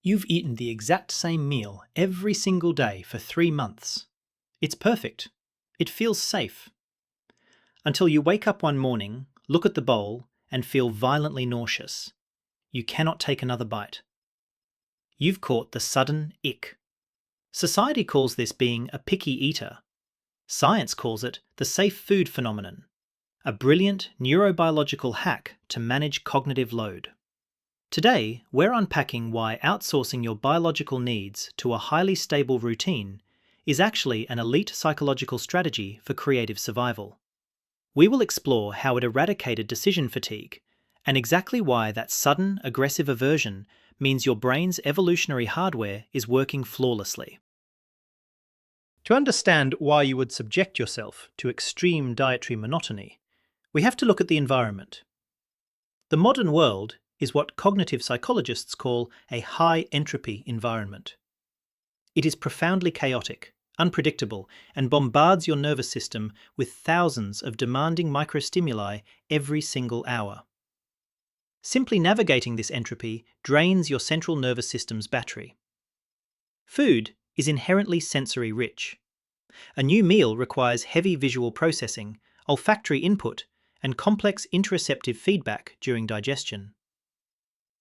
You've eaten the exact same meal every single day for 3 months. It's perfect. It feels safe. Until you wake up one morning, look at the bowl, and feel violently nauseous. You cannot take another bite. You've caught the sudden ick. Society calls this being a picky eater. Science calls it the safe food phenomenon, a brilliant neurobiological hack to manage cognitive load. Today, we're unpacking why outsourcing your biological needs to a highly stable routine is actually an elite psychological strategy for creative survival. We will explore how it eradicated decision fatigue and exactly why that sudden, aggressive aversion means your brain's evolutionary hardware is working flawlessly. To understand why you would subject yourself to extreme dietary monotony, we have to look at the environment. The modern world is what cognitive psychologists call a high-entropy environment. It is profoundly chaotic, unpredictable, and bombards your nervous system with thousands of demanding microstimuli every single hour. Simply navigating this entropy drains your central nervous system's battery. Food is inherently sensory rich. A new meal requires heavy visual processing, olfactory input, and complex interoceptive feedback during digestion.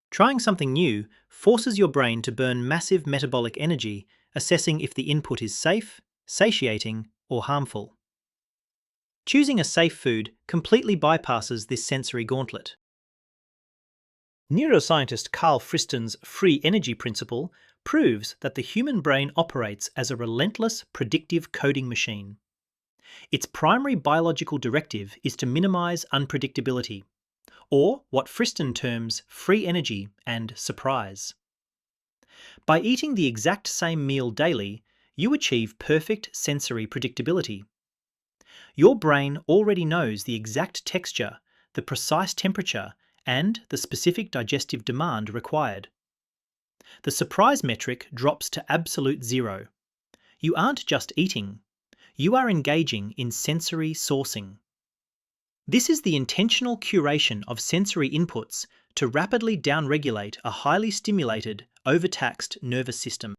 Trying something new forces your brain to burn massive metabolic energy, assessing if the input is safe, satiating, or harmful. Choosing a safe food completely bypasses this sensory gauntlet. Neuroscientist Carl Friston's free energy principle proves that the human brain operates as a relentless predictive coding machine. Its primary biological directive is to minimize unpredictability, or what Friston terms free energy and surprise. By eating the exact same meal daily, you achieve perfect sensory predictability. Your brain already knows the exact texture, the precise temperature, and the specific digestive demand required. The surprise metric drops to absolute zero. You aren't just eating, you are engaging in sensory sourcing. This is the intentional curation of sensory inputs to rapidly downregulate a highly stimulated, overtaxed nervous system.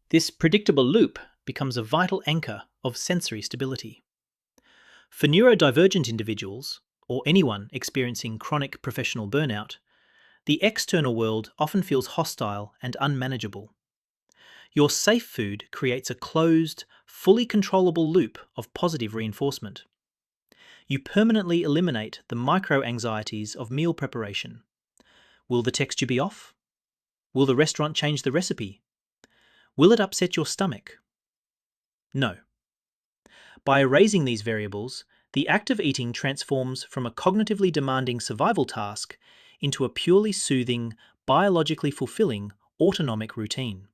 This predictable loop becomes a vital anchor of sensory stability. For neurodivergent individuals, or anyone experiencing chronic professional burnout, the external world often feels hostile and unmanageable. Your safe food creates a closed, fully controllable loop of positive reinforcement. You permanently eliminate the micro-anxieties of meal preparation. Will the texture be off? Will the restaurant change the recipe? Will it upset your stomach? No. By erasing these variables, the act of eating transforms from a cognitively demanding survival task into a purely soothing, biologically fulfilling, autonomic routine.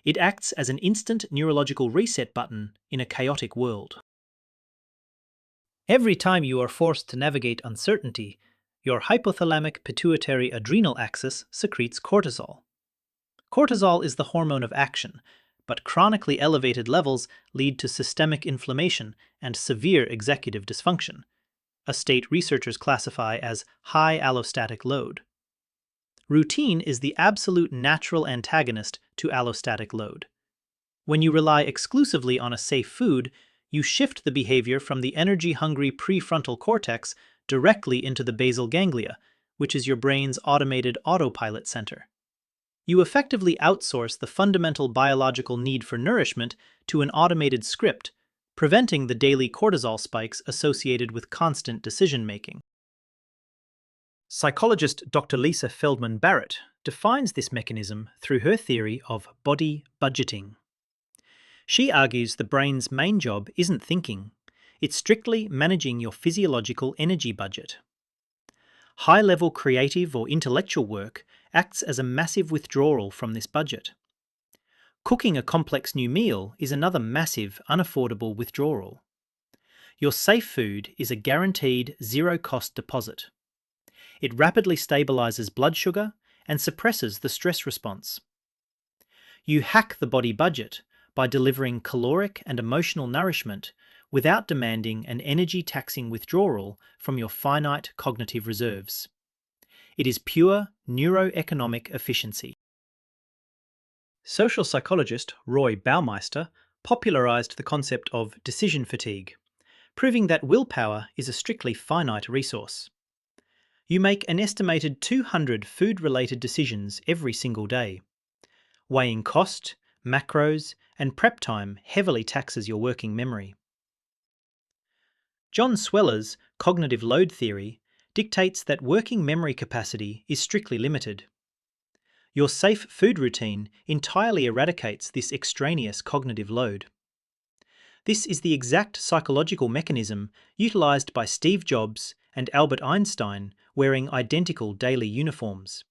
It acts as an instant neurological reset button in a chaotic world. Every time you are forced to navigate uncertainty, your hypothalamic pituitary adrenal axis secretes cortisol. Cortisol is the hormone of action, but chronically elevated levels lead to systemic inflammation and severe executive dysfunction, a state researchers classify as high allostatic load. Routine is the absolute natural antagonist to allostatic load. When you rely exclusively on a safe food, you shift the behavior from the energy-hungry prefrontal cortex directly into the basal ganglia, which is your brain's automated autopilot center. You effectively outsource the fundamental biological need for nourishment to an automated script, preventing the daily cortisol spikes associated with constant decision-making. Psychologist Dr. Lisa Feldman Barrett defines this mechanism through her theory of body budgeting. She argues the brain's main job isn't thinking, it's strictly managing your physiological energy budget. High-level creative or intellectual work acts as a massive withdrawal from this budget. Cooking a complex new meal is another massive, unaffordable withdrawal. Your safe food is a guaranteed zero-cost deposit. It rapidly stabilizes blood sugar and suppresses the stress response. You hack the body budget by delivering caloric and emotional nourishment without demanding an energy-taxing withdrawal from your finite cognitive reserves. It is pure neuroeconomic efficiency. Social psychologist Roy Baumeister popularized the concept of decision fatigue, proving that willpower is a strictly finite resource. You make an estimated 200 food-related decisions every single day. Weighing cost, macros, and prep time heavily taxes your working memory. John Sweller's cognitive load theory dictates that working memory capacity is strictly limited. Your safe food routine entirely eradicates this extraneous cognitive load. This is the exact psychological mechanism utilized by Steve Jobs and Albert Einstein wearing identical daily uniforms.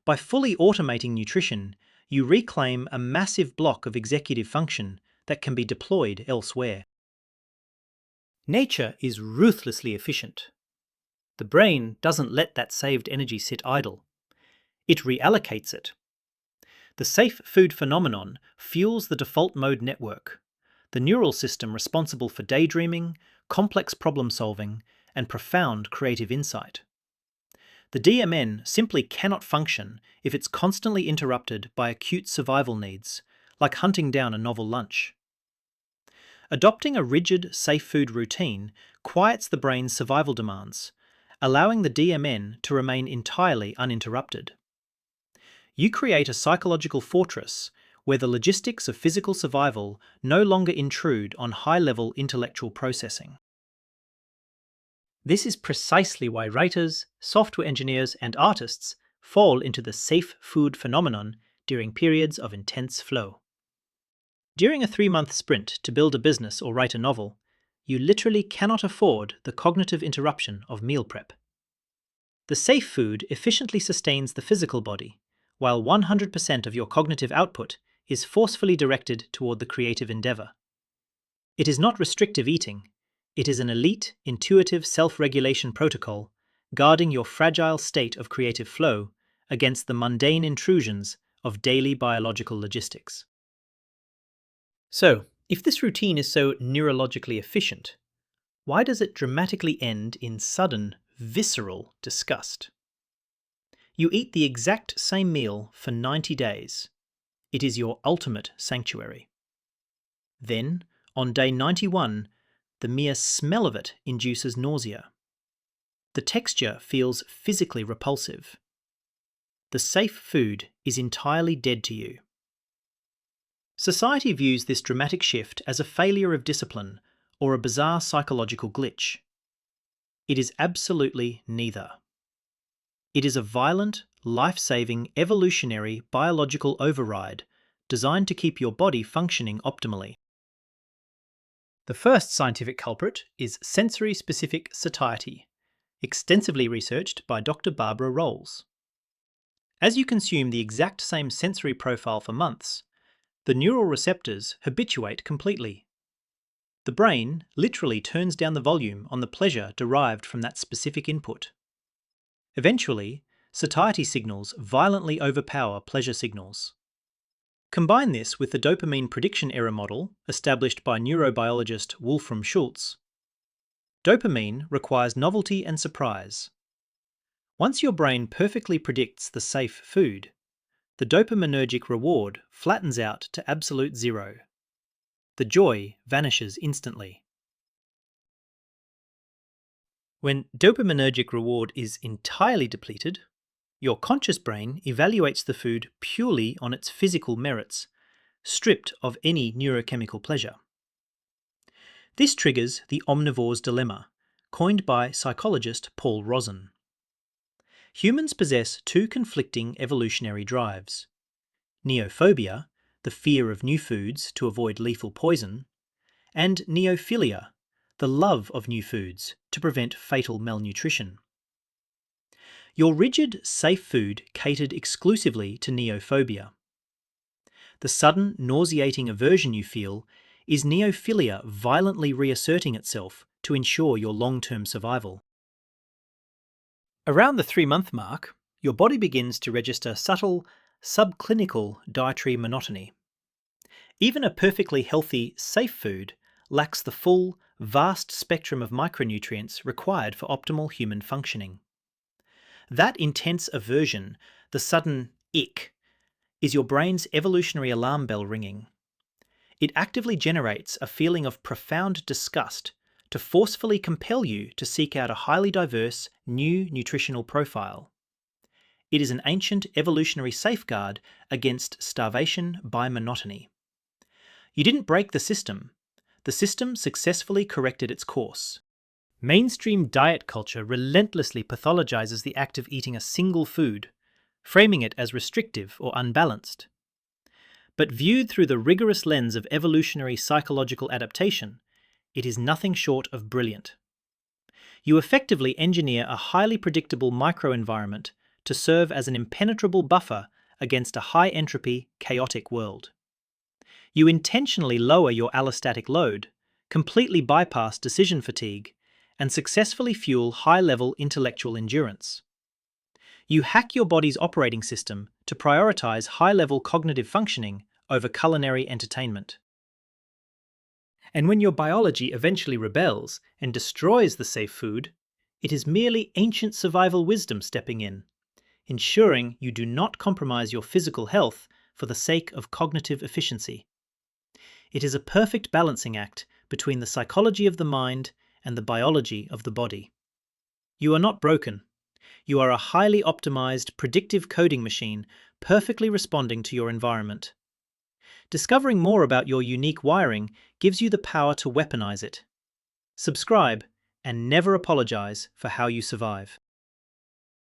By fully automating nutrition, you reclaim a massive block of executive function that can be deployed elsewhere. Nature is ruthlessly efficient. The brain doesn't let that saved energy sit idle. It reallocates it. The safe food phenomenon fuels the default mode network, the neural system responsible for daydreaming, complex problem solving, and profound creative insight. The DMN simply cannot function if it's constantly interrupted by acute survival needs, like hunting down a novel lunch. Adopting a rigid, safe food routine quiets the brain's survival demands, allowing the DMN to remain entirely uninterrupted. You create a psychological fortress where the logistics of physical survival no longer intrude on high-level intellectual processing. This is precisely why writers, software engineers, and artists fall into the safe food phenomenon during periods of intense flow. During a 3-month sprint to build a business or write a novel, you literally cannot afford the cognitive interruption of meal prep. The safe food efficiently sustains the physical body, while 100% of your cognitive output is forcefully directed toward the creative endeavor. It is not restrictive eating. It is an elite, intuitive self-regulation protocol guarding your fragile state of creative flow against the mundane intrusions of daily biological logistics. So, if this routine is so neurologically efficient, why does it dramatically end in sudden, visceral disgust? You eat the exact same meal for 90 days. It is your ultimate sanctuary. Then, on day 91, the mere smell of it induces nausea. The texture feels physically repulsive. The safe food is entirely dead to you. Society views this dramatic shift as a failure of discipline or a bizarre psychological glitch. It is absolutely neither. It is a violent, life-saving, evolutionary biological override designed to keep your body functioning optimally. The first scientific culprit is sensory-specific satiety, extensively researched by Dr. Barbara Rolls. As you consume the exact same sensory profile for months, the neural receptors habituate completely. The brain literally turns down the volume on the pleasure derived from that specific input. Eventually, satiety signals violently overpower pleasure signals. Combine this with the dopamine prediction error model established by neurobiologist Wolfram Schultz. Dopamine requires novelty and surprise. Once your brain perfectly predicts the safe food, the dopaminergic reward flattens out to absolute zero. The joy vanishes instantly. When dopaminergic reward is entirely depleted, your conscious brain evaluates the food purely on its physical merits, stripped of any neurochemical pleasure. This triggers the omnivore's dilemma, coined by psychologist Paul Rozin. Humans possess two conflicting evolutionary drives: neophobia, the fear of new foods to avoid lethal poison, and neophilia, the love of new foods to prevent fatal malnutrition. Your rigid, safe food catered exclusively to neophobia. The sudden, nauseating aversion you feel is neophilia violently reasserting itself to ensure your long-term survival. Around the 3-month mark, your body begins to register subtle, subclinical dietary monotony. Even a perfectly healthy, safe food lacks the full, vast spectrum of micronutrients required for optimal human functioning. That intense aversion, the sudden ick, is your brain's evolutionary alarm bell ringing. It actively generates a feeling of profound disgust to forcefully compel you to seek out a highly diverse, new nutritional profile. It is an ancient evolutionary safeguard against starvation by monotony. You didn't break the system successfully corrected its course. Mainstream diet culture relentlessly pathologizes the act of eating a single food, framing it as restrictive or unbalanced. But viewed through the rigorous lens of evolutionary psychological adaptation, it is nothing short of brilliant. You effectively engineer a highly predictable microenvironment to serve as an impenetrable buffer against a high-entropy, chaotic world. You intentionally lower your allostatic load, completely bypass decision fatigue, and successfully fuel high-level intellectual endurance. You hack your body's operating system to prioritize high-level cognitive functioning over culinary entertainment. And when your biology eventually rebels and destroys the safe food, it is merely ancient survival wisdom stepping in, ensuring you do not compromise your physical health for the sake of cognitive efficiency. It is a perfect balancing act between the psychology of the mind and the biology of the body. You are not broken. You are a highly optimized, predictive coding machine perfectly responding to your environment. Discovering more about your unique wiring gives you the power to weaponize it. Subscribe and never apologize for how you survive.